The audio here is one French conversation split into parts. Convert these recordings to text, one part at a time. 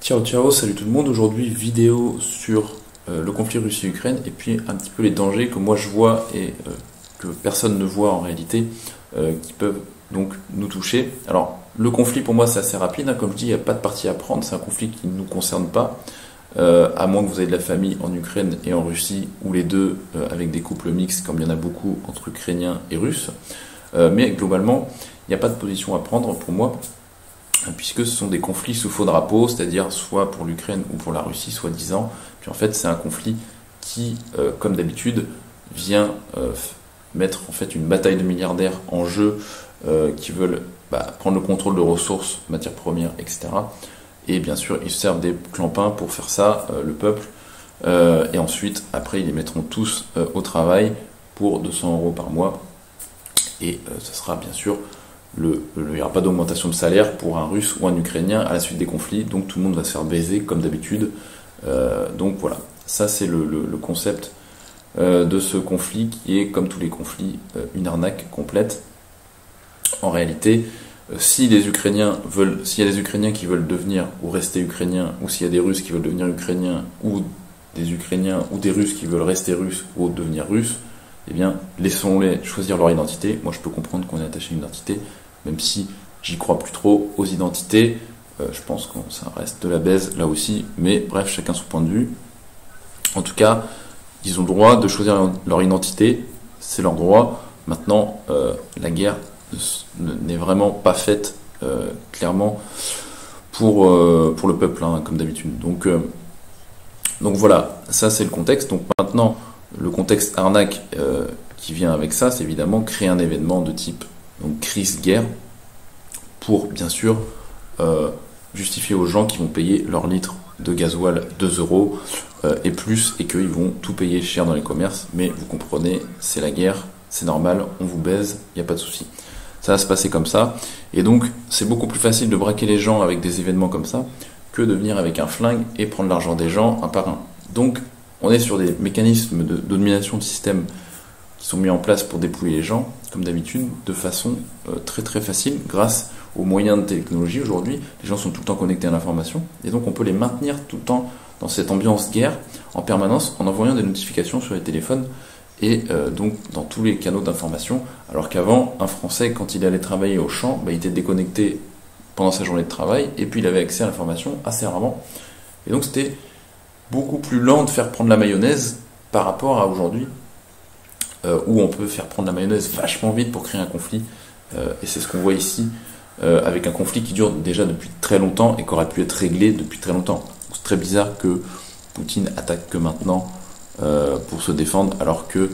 Ciao ciao, salut tout le monde. Aujourd'hui, vidéo sur le conflit Russie-Ukraine et puis un petit peu les dangers que moi je vois et que personne ne voit en réalité qui peuvent donc nous toucher. Alors, le conflit pour moi c'est assez rapide, hein. Comme je dis, il n'y a pas de parti à prendre, c'est un conflit qui ne nous concerne pas, à moins que vous ayez de la famille en Ukraine et en Russie, ou les deux avec des couples mixtes comme il y en a beaucoup entre Ukrainiens et Russes. Mais globalement, il n'y a pas de position à prendre pour moi, puisque ce sont des conflits sous faux drapeau, c'est-à-dire soit pour l'Ukraine ou pour la Russie, soi-disant. Puis en fait, c'est un conflit qui, comme d'habitude, vient mettre en fait une bataille de milliardaires en jeu, qui veulent prendre le contrôle de ressources, matières premières, etc. Et bien sûr, ils se servent des clampins pour faire ça, le peuple. Et ensuite, après, ils les mettront tous au travail pour 200 € par mois. Et ce sera bien sûr il n'y aura pas d'augmentation de salaire pour un Russe ou un Ukrainien à la suite des conflits, donc tout le monde va se faire baiser comme d'habitude. Donc voilà, ça c'est le concept de ce conflit qui est, comme tous les conflits, une arnaque complète. En réalité, s'il y a des Ukrainiens qui veulent devenir ou rester Ukrainiens, ou s'il y a des Russes qui veulent devenir Ukrainiens, ou des Ukrainiens ou des Russes qui veulent rester Russes ou devenir Russes, eh bien, laissons-les choisir leur identité. Moi, je peux comprendre qu'on est attaché à une identité, même si j'y crois plus trop aux identités. Je pense que ça reste de la baise là aussi, mais bref, chacun son point de vue. En tout cas, ils ont le droit de choisir leur identité, c'est leur droit. Maintenant, la guerre n'est vraiment pas faite, clairement, pour le peuple, hein, comme d'habitude. Donc voilà, ça c'est le contexte. Donc maintenant, le contexte arnaque qui vient avec ça, c'est évidemment créer un événement de type donc crise-guerre pour bien sûr justifier aux gens qui vont payer leur litre de gasoil 2 € et plus, et qu'ils vont tout payer cher dans les commerces. Mais vous comprenez, c'est la guerre, c'est normal, on vous baise, il n'y a pas de souci. Ça va se passer comme ça, et donc c'est beaucoup plus facile de braquer les gens avec des événements comme ça que de venir avec un flingue et prendre l'argent des gens un par un. Donc on est sur des mécanismes de domination de système qui sont mis en place pour dépouiller les gens, comme d'habitude, de façon très très facile, grâce aux moyens de technologie. Aujourd'hui, les gens sont tout le temps connectés à l'information, et donc on peut les maintenir tout le temps dans cette ambiance guerre, en permanence, en envoyant des notifications sur les téléphones, et donc dans tous les canaux d'information, alors qu'avant, un Français, quand il allait travailler au champ, il était déconnecté pendant sa journée de travail, et puis il avait accès à l'information assez rarement, et donc c'était beaucoup plus lent de faire prendre la mayonnaise par rapport à aujourd'hui, où on peut faire prendre la mayonnaise vachement vite pour créer un conflit, et c'est ce qu'on voit ici, avec un conflit qui dure déjà depuis très longtemps et qui aurait pu être réglé depuis très longtemps. C'est très bizarre que Poutine attaque que maintenant pour se défendre, alors que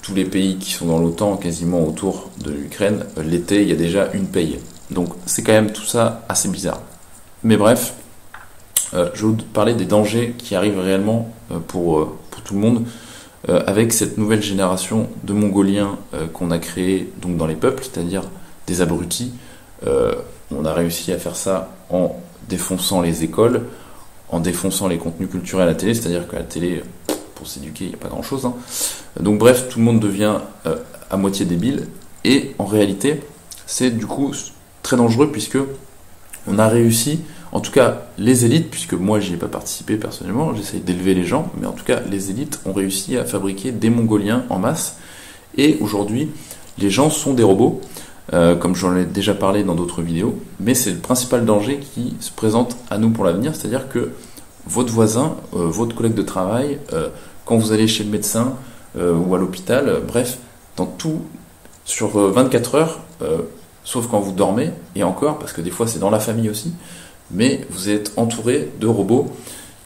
tous les pays qui sont dans l'OTAN, quasiment autour de l'Ukraine, l'été, il y a déjà une paye. Donc c'est quand même tout ça assez bizarre. Mais bref, je vais vous parler des dangers qui arrivent réellement pour tout le monde, avec cette nouvelle génération de Mongoliens qu'on a créé donc dans les peuples, c'est-à-dire des abrutis. On a réussi à faire ça en défonçant les écoles, en défonçant les contenus culturels à la télé, c'est-à-dire qu'à la télé, pour s'éduquer, il n'y a pas grand-chose, hein. Donc bref, tout le monde devient à moitié débile, et en réalité, c'est du coup très dangereux, puisque on a réussi, en tout cas les élites, puisque moi j'y ai pas participé personnellement, j'essaye d'élever les gens, mais en tout cas les élites ont réussi à fabriquer des Mongoliens en masse, et aujourd'hui les gens sont des robots, comme j'en ai déjà parlé dans d'autres vidéos, mais c'est le principal danger qui se présente à nous pour l'avenir, c'est-à-dire que votre voisin, votre collègue de travail, quand vous allez chez le médecin ou à l'hôpital, bref, dans tout, sur 24 heures, sauf quand vous dormez, et encore, parce que des fois c'est dans la famille aussi, mais vous êtes entouré de robots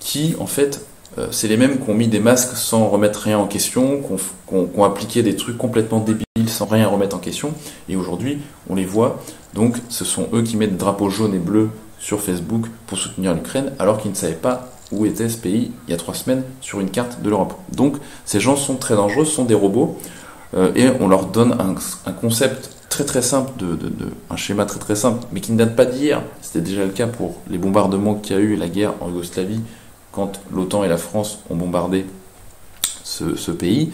qui, en fait, c'est les mêmes qui ont mis des masques sans remettre rien en question, qui ont appliqué des trucs complètement débiles sans rien remettre en question, et aujourd'hui, on les voit, donc ce sont eux qui mettent des drapeaux jaunes et bleus sur Facebook pour soutenir l'Ukraine, alors qu'ils ne savaient pas où était ce pays il y a 3 semaines sur une carte de l'Europe. Donc ces gens sont très dangereux, sont des robots, et on leur donne un concept très très simple, un schéma très très simple, mais qui ne date pas d'hier. C'était déjà le cas pour les bombardements qu'il y a eu et la guerre en Yougoslavie, quand l'OTAN et la France ont bombardé ce pays.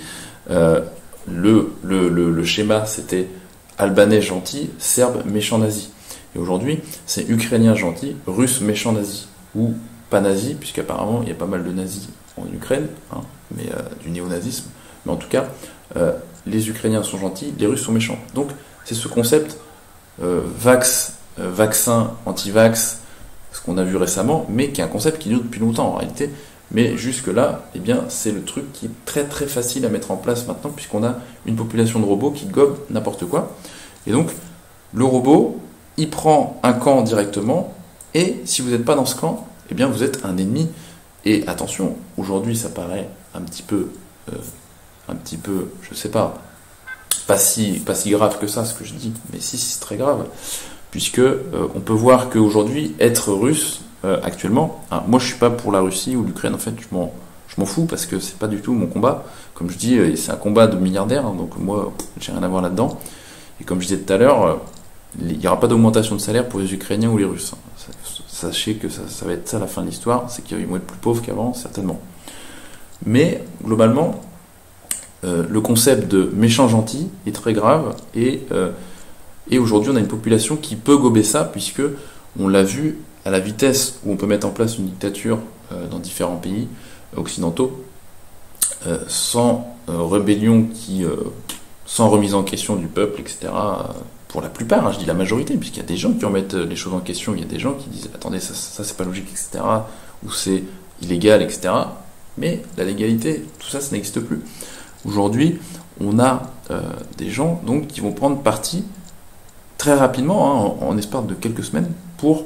Le schéma, c'était Albanais gentil, Serbe méchant nazi. Et aujourd'hui, c'est ukrainien gentil, russe méchant nazi. Ou pas nazi, puisqu'apparemment il y a pas mal de nazis en Ukraine, hein, mais du néonazisme. Mais en tout cas, les Ukrainiens sont gentils, les Russes sont méchants. Donc c'est ce concept vaccin, anti-vax, ce qu'on a vu récemment, mais qui est un concept qui dure depuis longtemps en réalité. Mais jusque-là, eh bien, c'est le truc qui est très très facile à mettre en place maintenant, puisqu'on a une population de robots qui gobe n'importe quoi. Et donc, le robot, il prend un camp directement, et si vous n'êtes pas dans ce camp, eh bien, vous êtes un ennemi. Et attention, aujourd'hui, ça paraît un petit peu, je sais pas si grave que ça, ce que je dis, mais si, c'est très grave, puisque on peut voir qu'aujourd'hui, être russe, actuellement, hein, moi je suis pas pour la Russie ou l'Ukraine, en fait, je m'en fous, parce que c'est pas du tout mon combat. Comme je dis, c'est un combat de milliardaires, hein, donc moi, j'ai rien à voir là-dedans. Et comme je disais tout à l'heure, il n'y aura pas d'augmentation de salaire pour les Ukrainiens ou les Russes. Sachez que ça va être ça la fin de l'histoire, c'est qu'ils vont être plus pauvres qu'avant, certainement. Mais, globalement, le concept de méchant gentil est très grave, et aujourd'hui on a une population qui peut gober ça, puisque on l'a vu à la vitesse où on peut mettre en place une dictature dans différents pays occidentaux, sans rébellion, sans remise en question du peuple, etc. Pour la plupart, hein, je dis la majorité, puisqu'il y a des gens qui remettent les choses en question, il y a des gens qui disent attendez, ça c'est pas logique, etc., ou c'est illégal, etc. Mais la légalité, tout ça, ça n'existe plus. Aujourd'hui, on a des gens donc qui vont prendre parti très rapidement, hein, en espace de quelques semaines, pour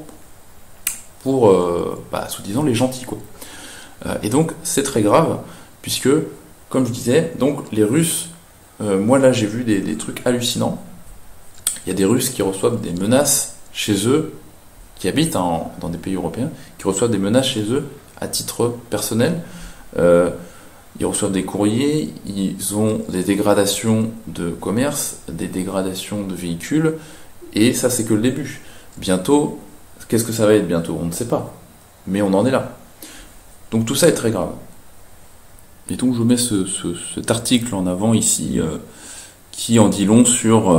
soi-disant les gentils, quoi. Et donc c'est très grave, puisque, comme je disais, donc les Russes, moi là j'ai vu des trucs hallucinants. Il y a des Russes qui reçoivent des menaces chez eux, qui habitent dans des pays européens, qui reçoivent des menaces chez eux à titre personnel. Ils reçoivent des courriers, ils ont des dégradations de commerce, des dégradations de véhicules, et ça c'est que le début. Bientôt, qu'est-ce que ça va être bientôt? On ne sait pas, mais on en est là. Donc tout ça est très grave. Et donc je mets cet article en avant ici, qui en dit long sur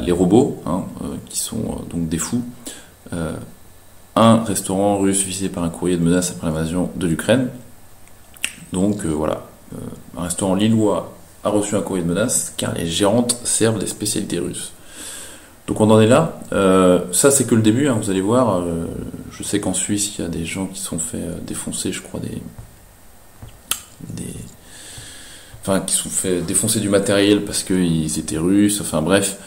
les robots, hein, qui sont donc des fous. Un restaurant russe visé par un courrier de menace après l'invasion de l'Ukraine. Donc voilà, un restaurant lillois a reçu un courrier de menace car les gérantes servent des spécialités russes. Donc on en est là. Ça c'est que le début, hein, vous allez voir. Je sais qu'en Suisse il y a des gens qui sont fait défoncer, je crois, qui sont fait défoncer du matériel parce qu'ils étaient russes. Enfin bref,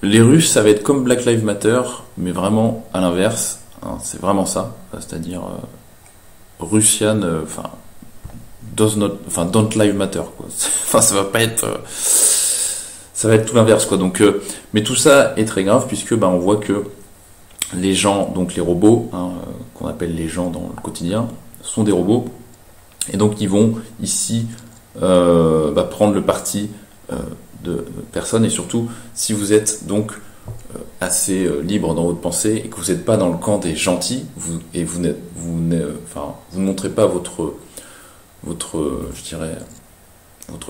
les Russes ça va être comme Black Lives Matter, mais vraiment à l'inverse. Hein, c'est vraiment ça, c'est-à-dire Russian, don't live matter, quoi. Enfin, ça va être tout l'inverse, quoi. Donc, mais tout ça est très grave, puisque on voit que les gens, donc les robots, hein, qu'on appelle les gens dans le quotidien, sont des robots, et donc ils vont ici prendre le parti de personnes, et surtout si vous êtes donc assez libre dans votre pensée et que vous n'êtes pas dans le camp des gentils, vous ne montrez pas votre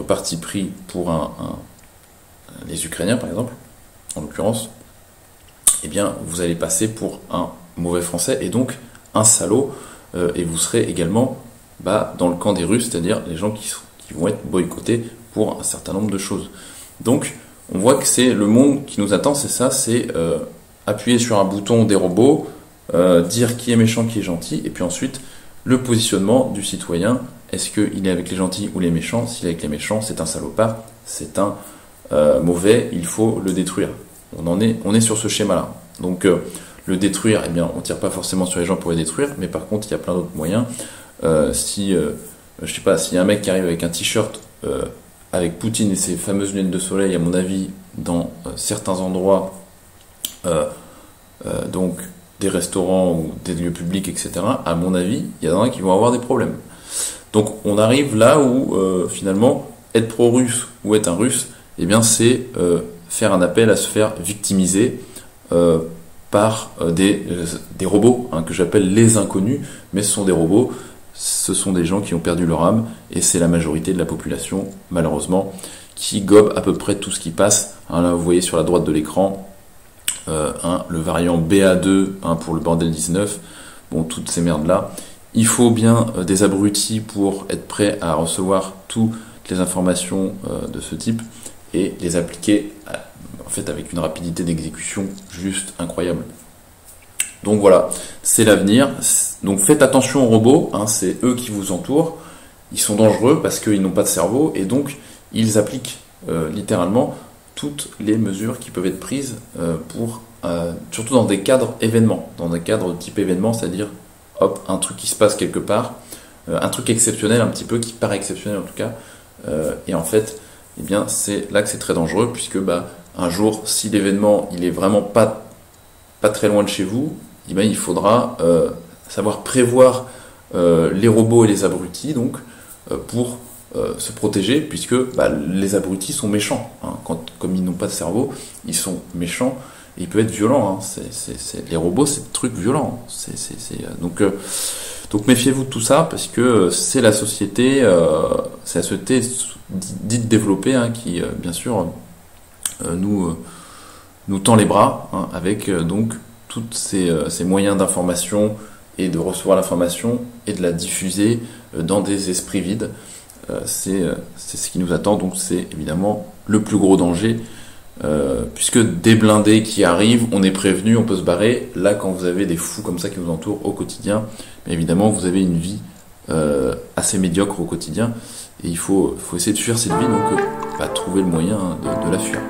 parti pris pour les Ukrainiens, par exemple, en l'occurrence, eh bien, vous allez passer pour un mauvais Français et donc un salaud, et vous serez également dans le camp des Russes, c'est-à-dire les gens qui vont être boycottés pour un certain nombre de choses. Donc, on voit que c'est le monde qui nous attend, c'est ça, c'est appuyer sur un bouton des robots, dire qui est méchant, qui est gentil, et puis ensuite, le positionnement du citoyen. Est-ce qu'il est avec les gentils ou les méchants? S'il est avec les méchants, c'est un salopard, c'est un mauvais, il faut le détruire. On est sur ce schéma-là. Donc le détruire, eh bien, on ne tire pas forcément sur les gens pour les détruire, mais par contre, il y a plein d'autres moyens. Je sais pas, s'il y a un mec qui arrive avec un t-shirt avec Poutine et ses fameuses lunettes de soleil, à mon avis, dans certains endroits, donc des restaurants ou des lieux publics, etc., à mon avis, il y en a qui vont avoir des problèmes. Donc on arrive là où finalement être pro-russe ou être un russe, eh bien c'est faire un appel à se faire victimiser par des robots, hein, que j'appelle les inconnus, mais ce sont des robots, ce sont des gens qui ont perdu leur âme, et c'est la majorité de la population, malheureusement, qui gobe à peu près tout ce qui passe. Hein, là vous voyez sur la droite de l'écran, le variant BA2 pour le bordel 19, bon, toutes ces merdes là. Il faut bien des abrutis pour être prêt à recevoir toutes les informations de ce type et les appliquer en fait avec une rapidité d'exécution juste incroyable. Donc voilà, c'est l'avenir. Donc faites attention aux robots, c'est eux qui vous entourent. Ils sont dangereux parce qu'ils n'ont pas de cerveau et donc ils appliquent littéralement toutes les mesures qui peuvent être prises pour, surtout dans des cadres événements, dans des cadres type événement, c'est-à-dire hop, un truc qui se passe quelque part, un truc exceptionnel un petit peu, qui paraît exceptionnel en tout cas, et en fait, eh bien, c'est là que c'est très dangereux puisque un jour, si l'événement il est vraiment pas très loin de chez vous, eh bien, il faudra savoir prévoir les robots et les abrutis donc pour se protéger, puisque les abrutis sont méchants. Comme ils n'ont pas de cerveau, ils sont méchants et ils peuvent être violents. Les robots, c'est des trucs violents. Donc méfiez-vous de tout ça, parce que c'est la société dite développée qui, bien sûr, nous tend les bras avec donc tous ces moyens d'information et de recevoir l'information et de la diffuser dans des esprits vides. C'est ce qui nous attend, donc c'est évidemment le plus gros danger, puisque des blindés qui arrivent, on est prévenu, on peut se barrer. Là, quand vous avez des fous comme ça qui vous entourent au quotidien, bien évidemment, vous avez une vie assez médiocre au quotidien, et il faut essayer de fuir cette vie, donc trouver le moyen de la fuir.